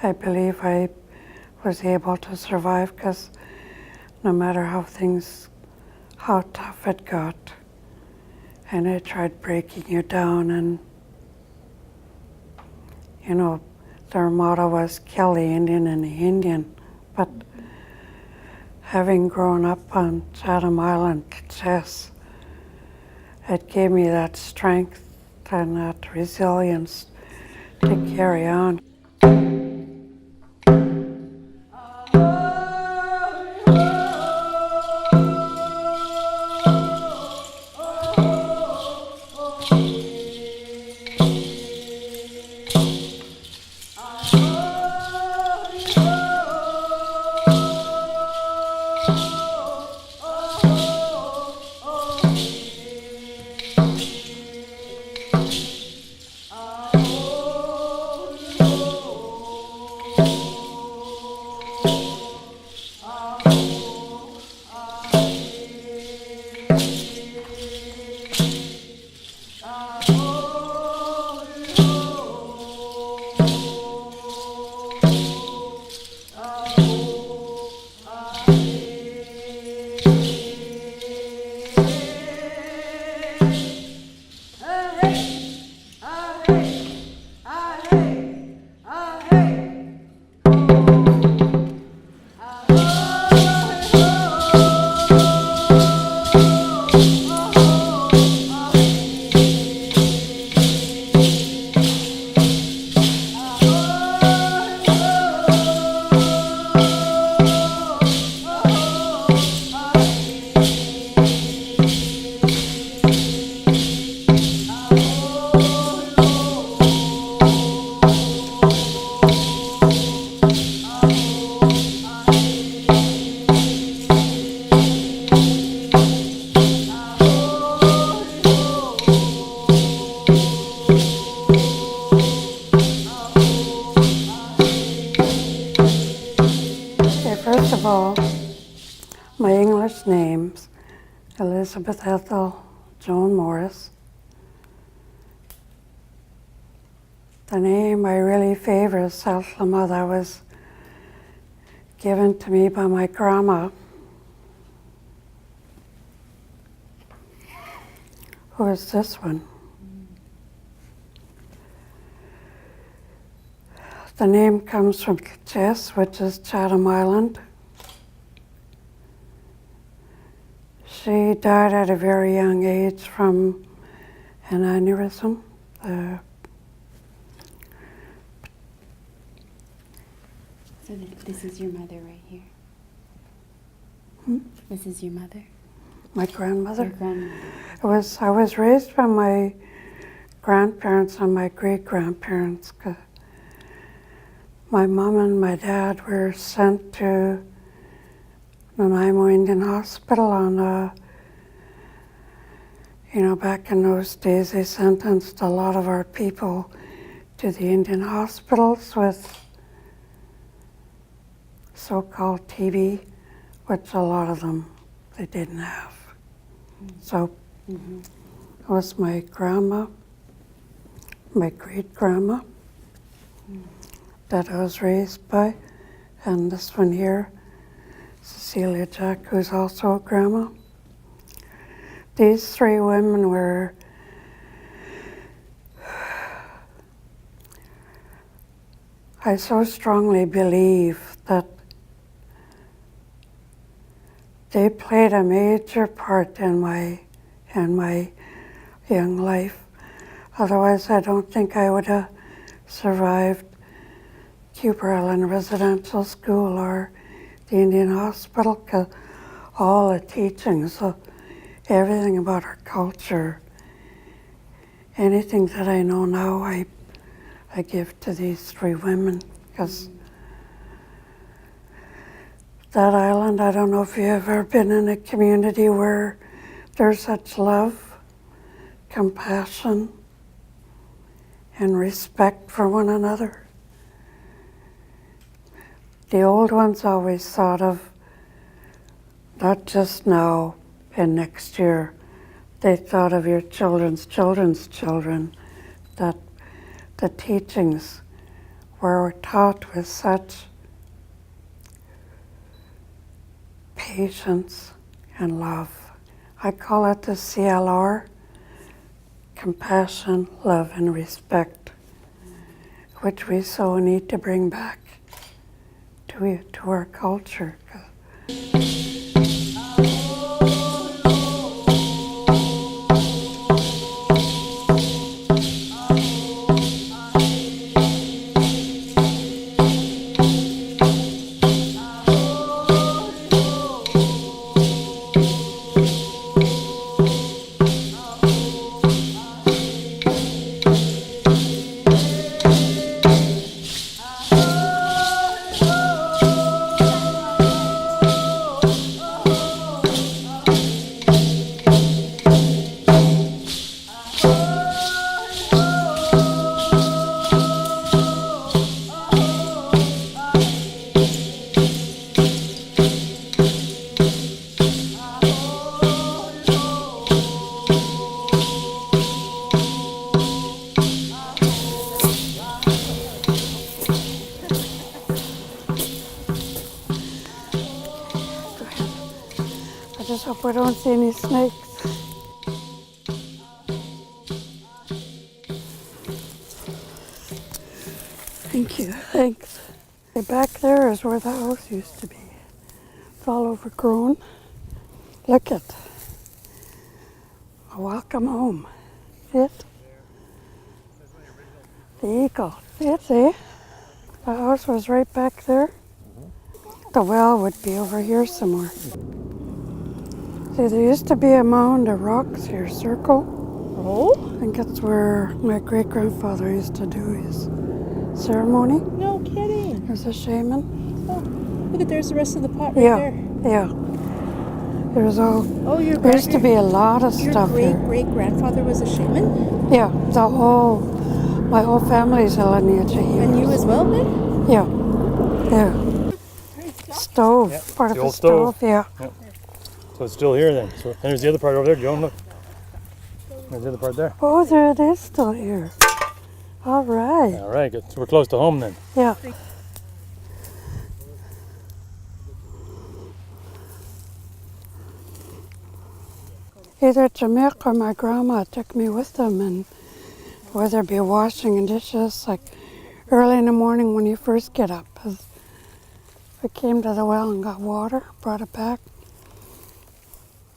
I believe I was able to survive because no matter how tough it got, and it tried breaking you down, and you know, their motto was kill the Indian and the Indian, but having grown up on Chatham Island, Chess, it gave me that strength and that resilience to carry on. First of all, my English names, Elizabeth Ethel Joan Morris. The name I really favor is Seltlama. That was given to me by my grandma, who is this one. The name comes from Chess, which is Chatham Island. She died at a very young age from an aneurysm. So this is your mother right here? This is your mother? My grandmother? Your grandmother. I was raised by my grandparents and my great-grandparents. My mom and my dad were sent to Nanaimo Indian Hospital on back in those days they sentenced a lot of our people to the Indian hospitals with so-called TB, which a lot of them they didn't have. So it was my grandma, my great-grandma, that I was raised by, and this one here, Cecilia Jack, who's also a grandma. These three women were I so strongly believe that they played a major part in my young life. Otherwise, I don't think I would have survived Cooper Island Residential School or the Indian Hospital, because all the teachings, everything about our culture, anything that I know now, I give to these three women, because that island, I don't know if you've ever been in a community where there's such love, compassion, and respect for one another. The old ones always thought of, not just now and next year, they thought of your children's children's children, that the teachings we're taught with such patience and love. I call it the CLR, compassion, love, and respect, which we so need to bring back to our culture. I just hope we don't see any snakes. Thank you, thanks. Back there is where the house used to be. It's all overgrown. Look at welcome home. See it? The eagle. See it, see? The house was right back there. The well would be over here somewhere. See, there used to be a mound of rocks here, circle. Oh? I think that's where my great-grandfather used to do his ceremony. No kidding. There's a shaman. Oh, look at there's the rest of the pot right Yeah, there. yeah. There's all. Oh, There used to be a lot of your stuff here. great-great-grandfather was a shaman? Yeah, my whole family's a lineage of And you healers. as well, then? Yeah, yeah. Stove, Yeah, part of the the old stove, stove. yeah. So it's still here then. So and there's the other part over there, Joan, look. There's the other part there. Oh, there it is still here. All right, All right, good. So we're close to home then. yeah. Either Jamaica or my grandma took me with them, and whether it be washing and dishes, like early in the morning when you first get up. We came to the well and got water, brought it back.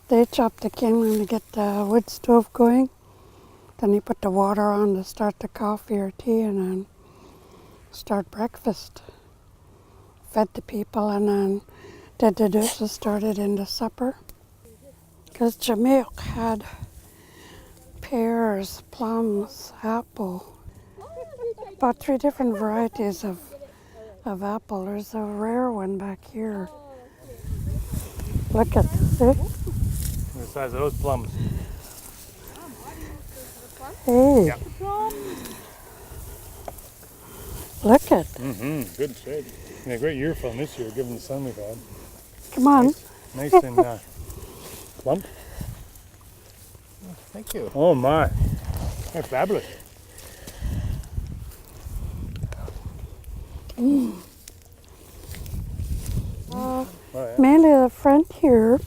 They chopped the kindling to get the wood stove going. Then you put the water on to start the coffee or tea, and then start breakfast. Fed the people, and then did the dishes, started into supper. Because Jamaica had pears, plums, apple, about 3 different varieties of apple. There's a rare one back here. Look at this, see? The size of those plums. Hey, Yeah. look at. Good shade. Yeah, great year from this year, given the sun we've had. Come on. Nice and plump. Thank you. Oh my. They're fabulous. Oh, yeah. Mainly the front here,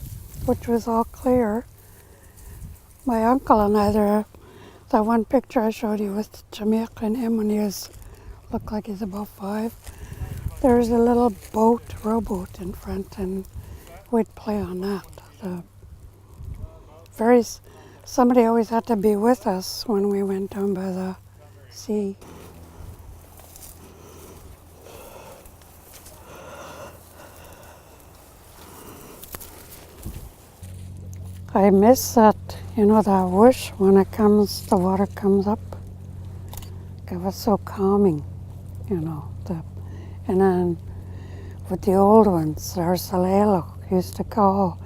which was all clear. My uncle and I, that one picture I showed you with Jamaica and him when he looked like he's about 5. There's a little boat, rowboat in front, and we'd play on that. Somebody always had to be with us when we went down by the sea. I miss that, that whoosh when the water comes up. It was so calming, and then with the old ones, our Salelo used to call,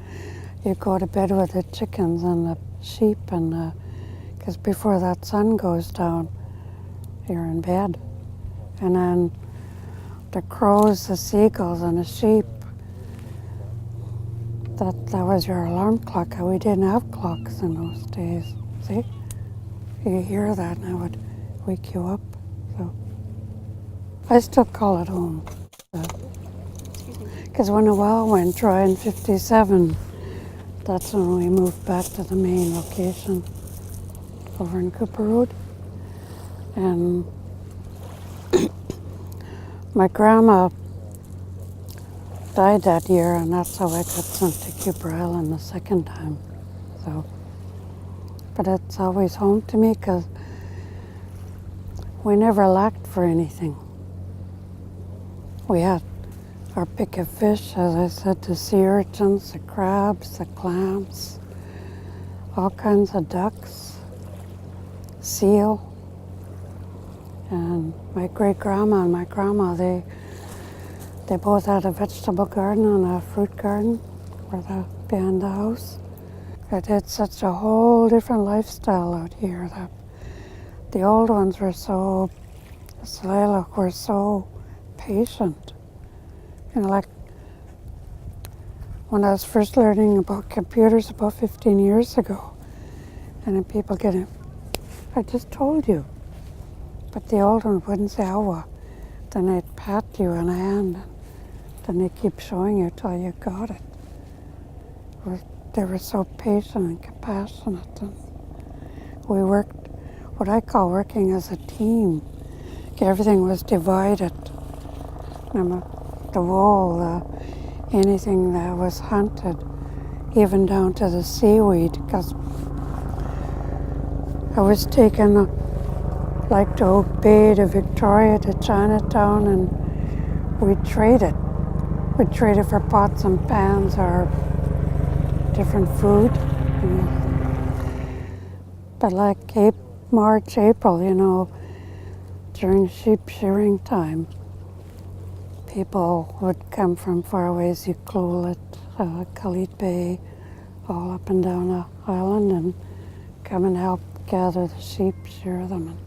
you go to bed with the chickens and the sheep, and because before that sun goes down, you're in bed. And then the crows, the seagulls, and the sheep, that was your alarm clock. We didn't have clocks in those days. See? You hear that and it would wake you up. So I still call it home. Because when the well went dry in 57, that's when we moved back to the main location over in Cooper Road. And my grandma died that year, and that's how I got sent to Cooper Island the second time. So, but it's always home to me because we never lacked for anything. We had our pick of fish, as I said, the sea urchins, the crabs, the clams, all kinds of ducks, seal. And my great-grandma and my grandma, they both had a vegetable garden and a fruit garden behind the house. It had such a whole different lifestyle out here that the old ones were so, the Sliloch were so patient. You know, like when I was first learning about computers about 15 years ago, and then people get it, I just told you. But the old ones wouldn't say, "Awa." Then they'd pat you on the hand, and then they keep showing you till you got it. They were so patient and compassionate. And we worked, what I call working as a team. Everything was divided. The wool, anything that was hunted, even down to the seaweed, because I was taken like to Oak Bay, to Victoria, to Chinatown, and we'd trade it. We'd trade it for pots and pans or different food. But like March, April, you know, during sheep shearing time, people would come from far ways, Ucluelet, Khalid Bay, all up and down the island, and come and help gather the sheep, shear them. And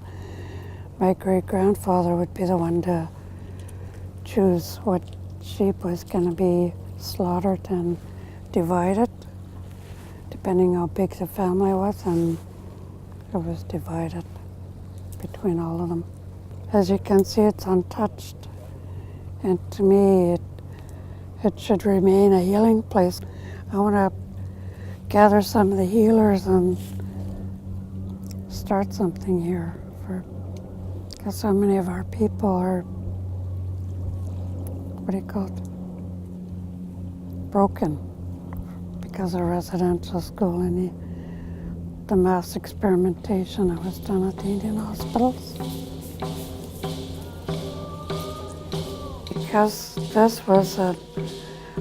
my great-grandfather would be the one to choose what sheep was going to be slaughtered and divided, depending how big the family was, and it was divided between all of them. As you can see, it's untouched, and to me, it should remain a healing place. I want to gather some of the healers and start something here, because so many of our people are, what do you call it, broken because of residential school and the mass experimentation that was done at the Indian hospitals. Because this was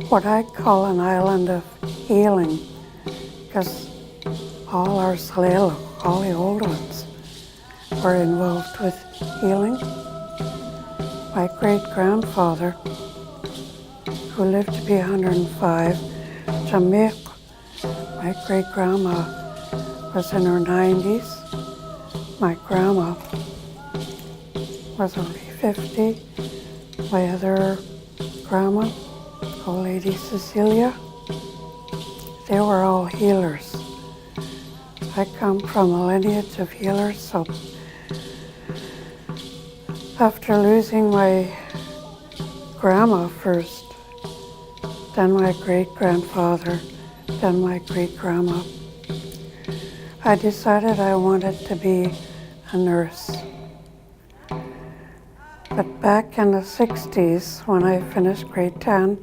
what I call an island of healing, because all our Sliloch, all the old ones, were involved with healing. My great-grandfather, who lived to be 105, Jamaica, my great-grandma was in her 90s. My grandma was only 50. My other grandma, old lady Cecilia, they were all healers. I come from a lineage of healers, so after losing my grandma first, then my great-grandfather, then my great-grandma, I decided I wanted to be a nurse. But back in the 60s, when I finished grade 10,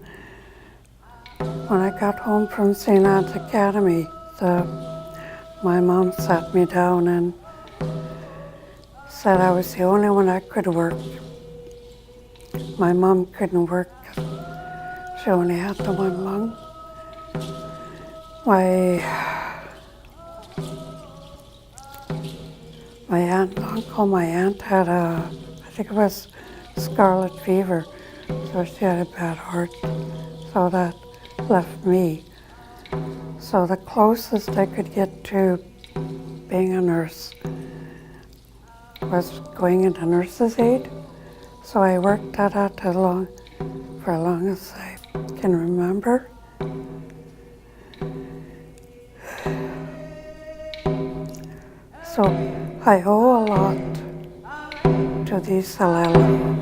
when I got home from St. Anne's Academy, my mom sat me down and said I was the only one that could work. My mom couldn't work. She only had the one lung. My aunt and uncle, my aunt had I think it was scarlet fever, so she had a bad heart, so that left me. So the closest I could get to being a nurse was going into nurse's aid. So I worked at that for as long as I can remember. So I owe a lot to these Sliloch.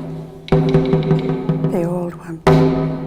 and